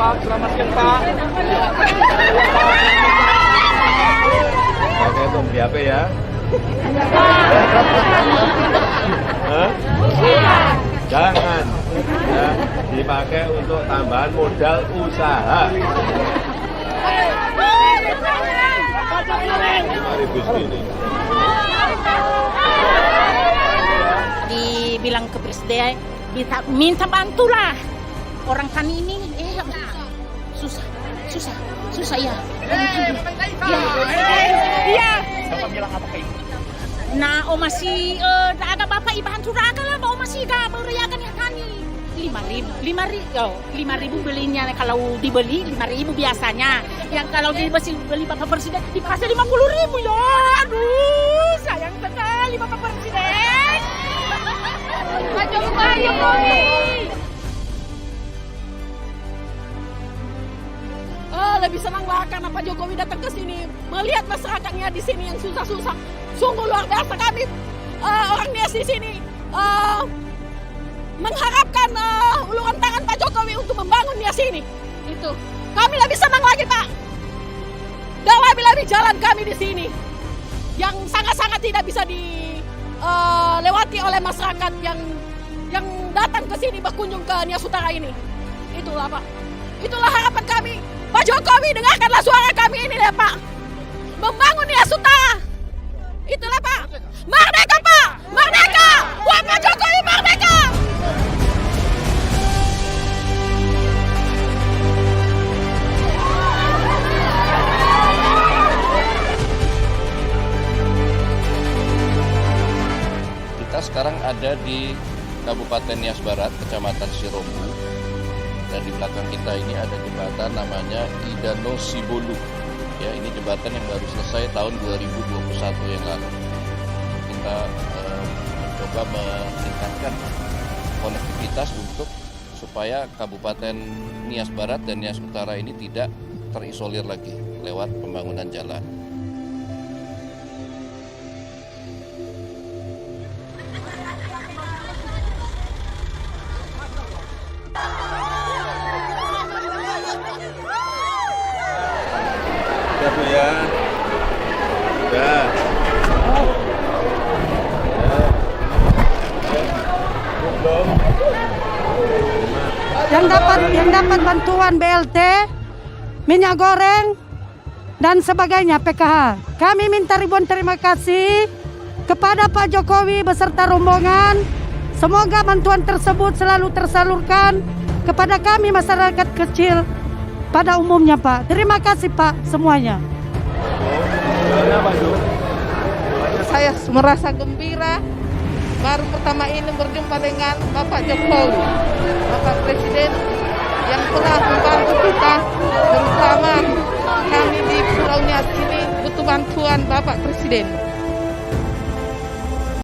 Pak, selamat siang Pak. Oke, tuh di HP ya. Hah? Jangan ya, dipakai untuk tambahan modal usaha. 5.000 segini. Dibilang ke presiden minta bantulah orang tani ini susah ya. Iya. Bapak bilang apa kayak gitu? Nah, masih ada bapak bantu raga lah, masih dah meriakan yang tani. 5.000 belinya, kalau dibeli 5.000 biasanya. Yang kalau beli Bapak Presiden dikasih 50.000 ya. Aduh, sayang sekali Bapak Presiden. Pak Jokowi. Lebih senang lah karena Pak Jokowi datang ke sini, melihat masyarakatnya di sini yang susah-susah. Sungguh luar biasa kami orang Nias di sini mengharapkan uluran tangan Pak Jokowi untuk membangun Nias ini. Itu kami lebih senang lagi Pak. Dan lebih jalan kami di sini yang sangat-sangat tidak bisa dilewati oleh masyarakat yang datang ke sini berkunjung ke Nias Utara ini. Itulah Pak. Itulah harapan kami. Pak Jokowi, dengarkanlah suara kami ini deh Pak. Membangun Nias Utara. Itulah Pak. Merdeka Pak. Merdeka. Buat Pak Jokowi merdeka. Kita sekarang ada di Kabupaten Nias Barat, Kecamatan Sirobu. Dan di belakang kita ini ada jembatan namanya Idano Sibolu. Ya, ini jembatan yang baru selesai tahun 2021 yang lalu. Kita mencoba meningkatkan konektivitas supaya Kabupaten Nias Barat dan Nias Utara ini tidak terisolir lagi lewat pembangunan jalan. Udah Bu ya. Udah. Yang dapat bantuan BLT, minyak goreng dan sebagainya PKH. Kami minta ribuan terima kasih kepada Pak Jokowi beserta rombongan. Semoga bantuan tersebut selalu tersalurkan kepada kami masyarakat kecil pada umumnya Pak. Terima kasih Pak semuanya. Saya merasa gembira baru pertama ini berjumpa dengan Bapak Jokowi, Bapak Presiden yang telah membantu kita, terutama kami di Pulau Nias ini butuh bantuan Bapak Presiden.